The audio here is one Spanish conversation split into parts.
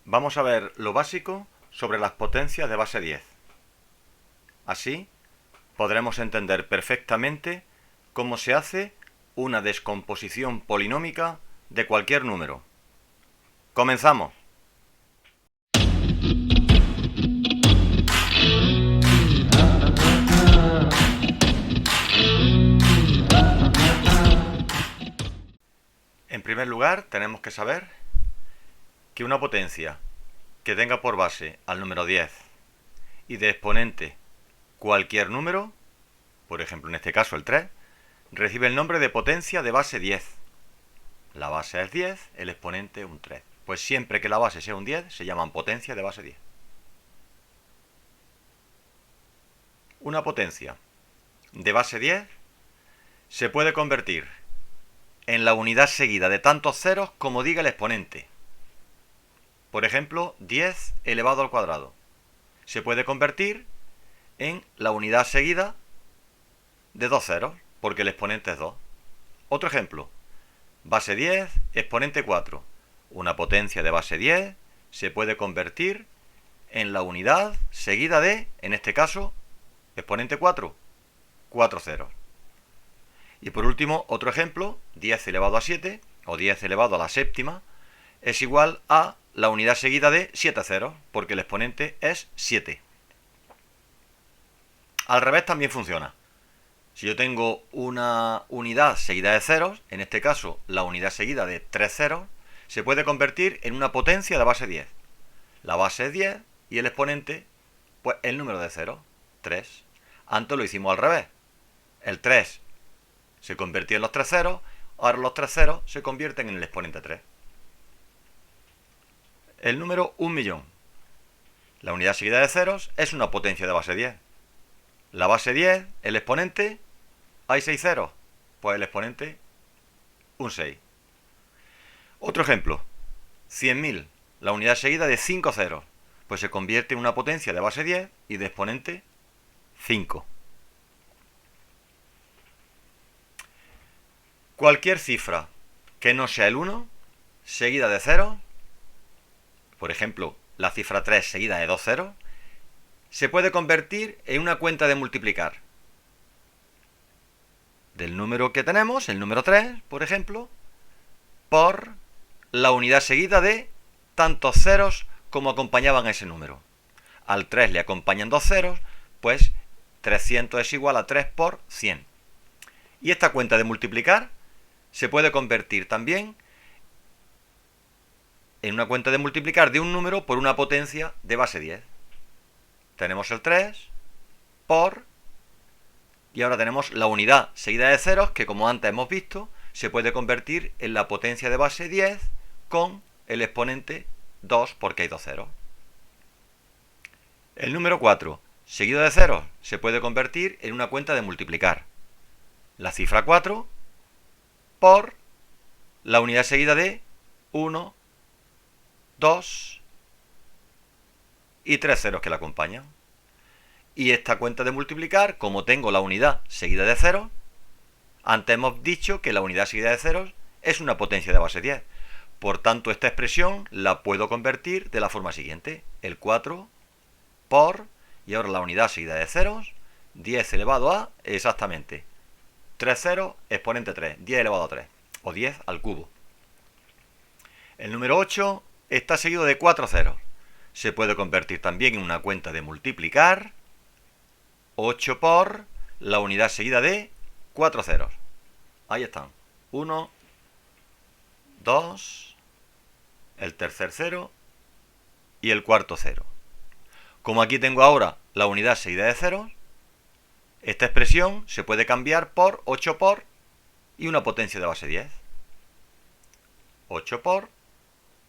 Vamos a ver lo básico sobre las potencias de base 10. Así podremos entender perfectamente cómo se hace una descomposición polinómica de cualquier número. ¡Comenzamos! En primer lugar, tenemos que saber que una potencia que tenga por base al número 10 y de exponente cualquier número, por ejemplo en este caso el 3, recibe el nombre de potencia de base 10. La base es 10, el exponente un 3. Pues siempre que la base sea un 10 se llaman potencia de base 10. Una potencia de base 10 se puede convertir en la unidad seguida de tantos ceros como diga el exponente. Por ejemplo, 10 elevado al cuadrado. Se puede convertir en la unidad seguida de dos ceros, porque el exponente es 2. Otro ejemplo, base 10, exponente 4. Una potencia de base 10 se puede convertir en la unidad seguida de, en este caso, exponente 4, 4 ceros. Y por último, otro ejemplo, 10 elevado a 7, o 10 elevado a la séptima, es igual a la unidad seguida de 7 ceros, porque el exponente es 7. Al revés también funciona. Si yo tengo una unidad seguida de ceros, en este caso la unidad seguida de 3 ceros, se puede convertir en una potencia de base 10. La base es 10 y el exponente, pues el número de ceros, 3. Antes lo hicimos al revés. El 3 se convirtió en los 3 ceros, ahora los 3 ceros se convierten en el exponente 3. El número 1.000.000. La unidad seguida de ceros es una potencia de base 10. La base 10, el exponente, hay 6 ceros, pues el exponente, un 6. Otro ejemplo, 100.000, la unidad seguida de 5 ceros, pues se convierte en una potencia de base 10 y de exponente 5. Cualquier cifra que no sea el 1, seguida de ceros, por ejemplo, la cifra 3 seguida de 2 ceros, se puede convertir en una cuenta de multiplicar. Del número que tenemos, el número 3, por ejemplo, por la unidad seguida de tantos ceros como acompañaban a ese número. Al 3 le acompañan 2 ceros, pues 300 es igual a 3 por 100. Y esta cuenta de multiplicar se puede convertir también en una cuenta de multiplicar de un número por una potencia de base 10. Tenemos el 3 por, y ahora tenemos la unidad seguida de ceros que, como antes hemos visto, se puede convertir en la potencia de base 10 con el exponente 2 porque hay 2 ceros. El número 4 seguido de ceros se puede convertir en una cuenta de multiplicar. La cifra 4 por la unidad seguida de 1, 2 y 3 ceros que la acompañan. Y esta cuenta de multiplicar, como tengo la unidad seguida de ceros, antes hemos dicho que la unidad seguida de ceros es una potencia de base 10. Por tanto, esta expresión la puedo convertir de la forma siguiente. El 4 por, y ahora la unidad seguida de ceros, 10 elevado a, exactamente, 3 ceros, exponente 3, 10 elevado a 3, o 10 al cubo. El número 8 está seguido de 4 ceros. Se puede convertir también en una cuenta de multiplicar. 8 por la unidad seguida de 4 ceros. Ahí están. 1, 2, el tercer cero y el cuarto cero. Como aquí tengo ahora la unidad seguida de ceros, esta expresión se puede cambiar por 8 por y una potencia de base 10. 8 por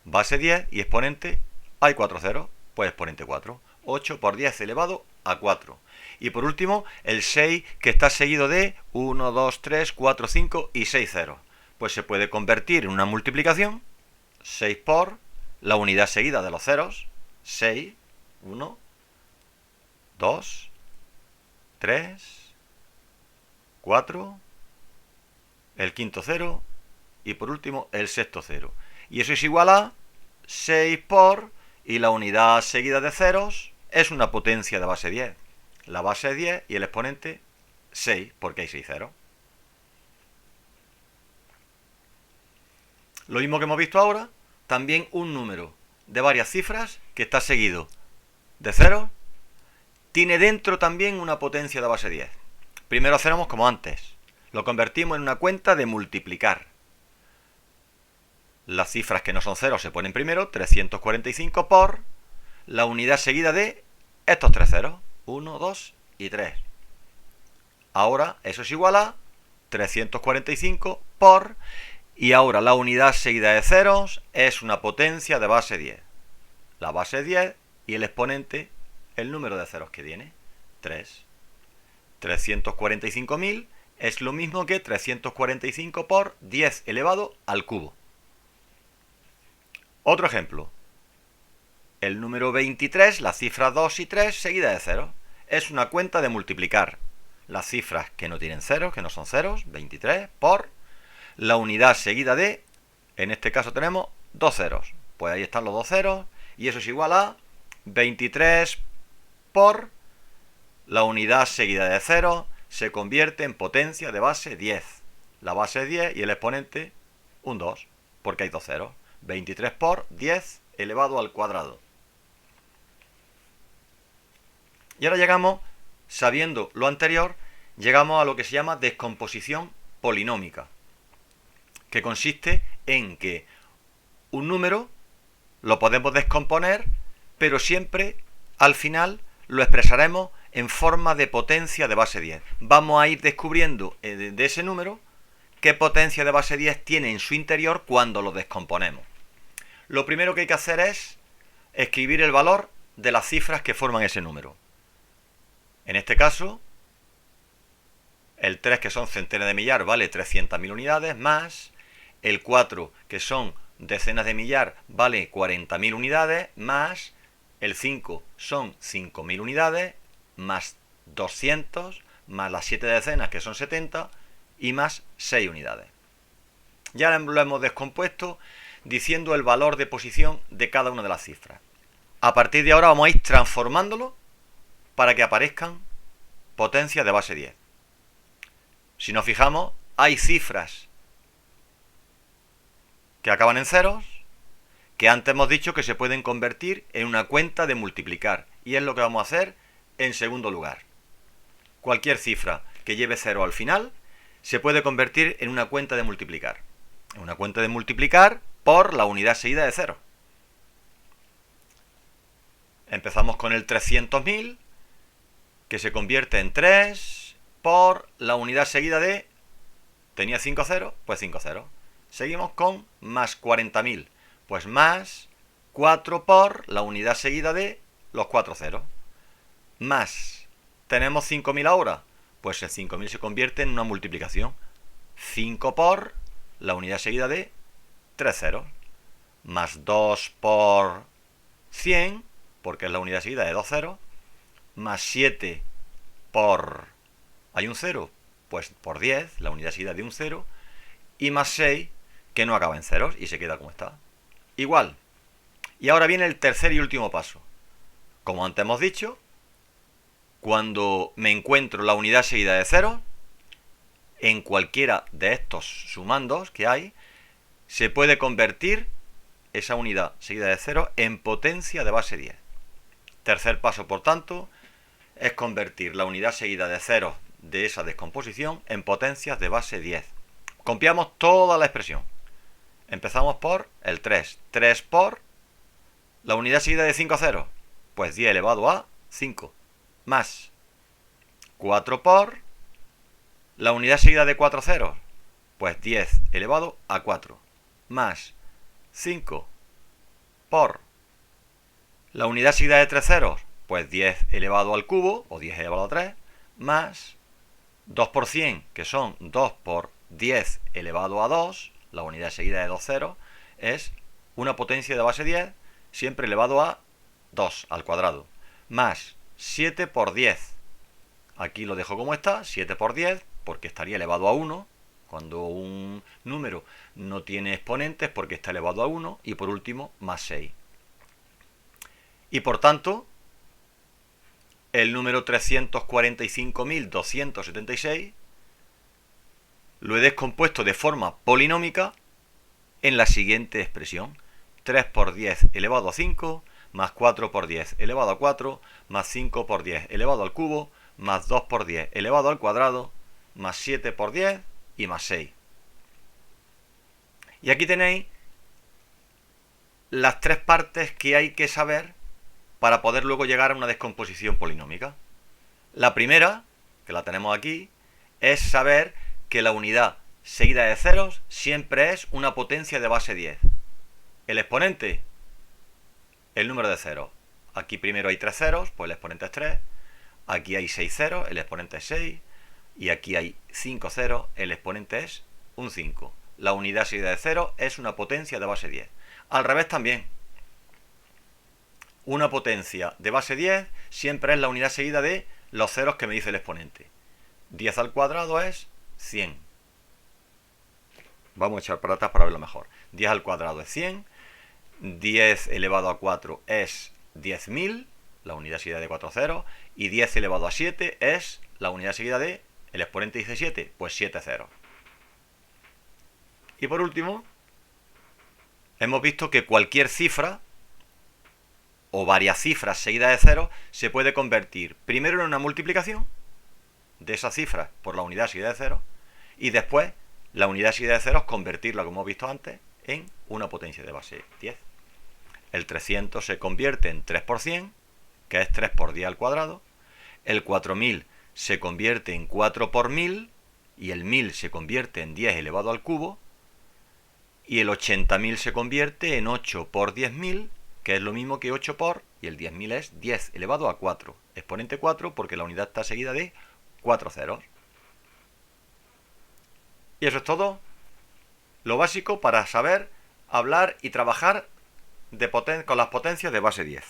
base 10 y exponente, hay 4 ceros, pues exponente 4. 8 por 10 elevado a 4. Y por último, el 6 que está seguido de 1, 2, 3, 4, 5 y 6 ceros. Pues se puede convertir en una multiplicación. 6 por la unidad seguida de los ceros. 6, 1, 2, 3, 4, el quinto cero y por último el sexto cero. Y eso es igual a 6 por y la unidad seguida de ceros es una potencia de base 10. La base es 10 y el exponente 6, porque hay 6 ceros. Lo mismo que hemos visto ahora, también un número de varias cifras que está seguido de ceros, tiene dentro también una potencia de base 10. Primero hacemos como antes, lo convertimos en una cuenta de multiplicar. Las cifras que no son ceros se ponen primero, 345 por la unidad seguida de estos 3 ceros, 1, 2 y 3. Ahora eso es igual a 345 por, y ahora la unidad seguida de ceros es una potencia de base 10. La base es 10 y el exponente, el número de ceros que tiene, 3. 345.000 es lo mismo que 345 por 10 elevado al cubo. Otro ejemplo. El número 23, las cifras 2 y 3 seguidas de ceros. Es una cuenta de multiplicar las cifras que no tienen ceros, que no son ceros, 23, por la unidad seguida de, en este caso tenemos 2 ceros. Pues ahí están los 2 ceros y eso es igual a 23 por la unidad seguida de ceros se convierte en potencia de base 10. La base es 10 y el exponente un 2, porque hay 2 ceros. 23 por 10 elevado al cuadrado. Y ahora llegamos, sabiendo lo anterior, llegamos a lo que se llama descomposición polinómica, que consiste en que un número lo podemos descomponer, pero siempre al final lo expresaremos en forma de potencia de base 10. Vamos a ir descubriendo de ese número qué potencia de base 10 tiene en su interior cuando lo descomponemos. Lo primero que hay que hacer es escribir el valor de las cifras que forman ese número. En este caso, el 3, que son centenas de millar, vale 300.000 unidades, más el 4, que son decenas de millar, vale 40.000 unidades, más el 5, son 5.000 unidades, más 200, más las 7 decenas, que son 70, y más 6 unidades. Ya lo hemos descompuesto diciendo el valor de posición de cada una de las cifras. A partir de ahora vamos a ir transformándolo para que aparezcan potencias de base 10. Si nos fijamos, hay cifras que acaban en ceros, que antes hemos dicho que se pueden convertir en una cuenta de multiplicar, y es lo que vamos a hacer en segundo lugar. Cualquier cifra que lleve cero al final se puede convertir en una cuenta de multiplicar. Una cuenta de multiplicar por la unidad seguida de cero. Empezamos con el 300.000, que se convierte en 3 por la unidad seguida de, tenía 5 ceros, pues 5 ceros. Seguimos con más 40.000, pues más 4 por la unidad seguida de los 4 ceros. Más, tenemos 5.000 ahora, pues el 5.000 se convierte en una multiplicación. 5 por la unidad seguida de 3 ceros, más 2 por 100, porque es la unidad seguida de 2 ceros, más 7 por, hay un 0, pues por 10, la unidad seguida de un 0, y más 6, que no acaba en ceros y se queda como está. Igual. Y ahora viene el tercer y último paso. Como antes hemos dicho, cuando me encuentro la unidad seguida de ceros, en cualquiera de estos sumandos que hay, se puede convertir esa unidad seguida de 0 en potencia de base 10. Tercer paso, por tanto, es convertir la unidad seguida de 0 de esa descomposición en potencias de base 10. Copiamos toda la expresión. Empezamos por el 3. 3 por la unidad seguida de 5 ceros, pues 10 elevado a 5, más 4 por la unidad seguida de 4 ceros, pues 10 elevado a 4, más 5 por la unidad seguida de 3 ceros, pues 10 elevado al cubo, o 10 elevado a 3, más 2 por 100, que son 2 por 10 elevado a 2, la unidad seguida de 2 ceros, es una potencia de base 10, siempre elevado a 2 al cuadrado, más 7 por 10. Aquí lo dejo como está, 7 por 10, porque estaría elevado a 1, cuando un número no tiene exponentes porque está elevado a 1, y por último, más 6. Y por tanto, el número 345.276 lo he descompuesto de forma polinómica en la siguiente expresión. 3 por 10 elevado a 5, más 4 por 10 elevado a 4, más 5 por 10 elevado al cubo, más 2 por 10 elevado al cuadrado, más 7 por 10 y más 6. Y aquí tenéis las tres partes que hay que saber para poder luego llegar a una descomposición polinómica. La primera, que la tenemos aquí, es saber que la unidad seguida de ceros siempre es una potencia de base 10. El exponente, el número de ceros. Aquí primero hay 3 ceros, pues el exponente es 3. Aquí hay 6 ceros, el exponente es 6. Y aquí hay 5 ceros, el exponente es un 5. La unidad seguida de ceros es una potencia de base 10. Al revés también. Una potencia de base 10 siempre es la unidad seguida de los ceros que me dice el exponente. 10 al cuadrado es 100. Vamos a echar para atrás para verlo mejor. 10 al cuadrado es 100. 10 elevado a 4 es 10.000, la unidad seguida de 4 ceros. Y 10 elevado a 7 es la unidad seguida de, el exponente dice 7, pues 7 ceros. Y por último, hemos visto que cualquier cifra o varias cifras seguidas de ceros se puede convertir primero en una multiplicación de esa cifra por la unidad seguida de ceros y después la unidad seguida de ceros convertirla, como hemos visto antes, en una potencia de base 10. El 300 se convierte en 3 por 100, que es 3 por 10 al cuadrado. El 4000 se convierte en 4 por 1000 y el 1000 se convierte en 10 elevado al cubo. Y el 80.000 se convierte en 8 por 10.000, que es lo mismo que 8 por, y el 10.000 es 10 elevado a 4. Exponente 4 porque la unidad está seguida de 4 ceros. Y eso es todo lo básico para saber hablar y trabajar con las potencias de base 10.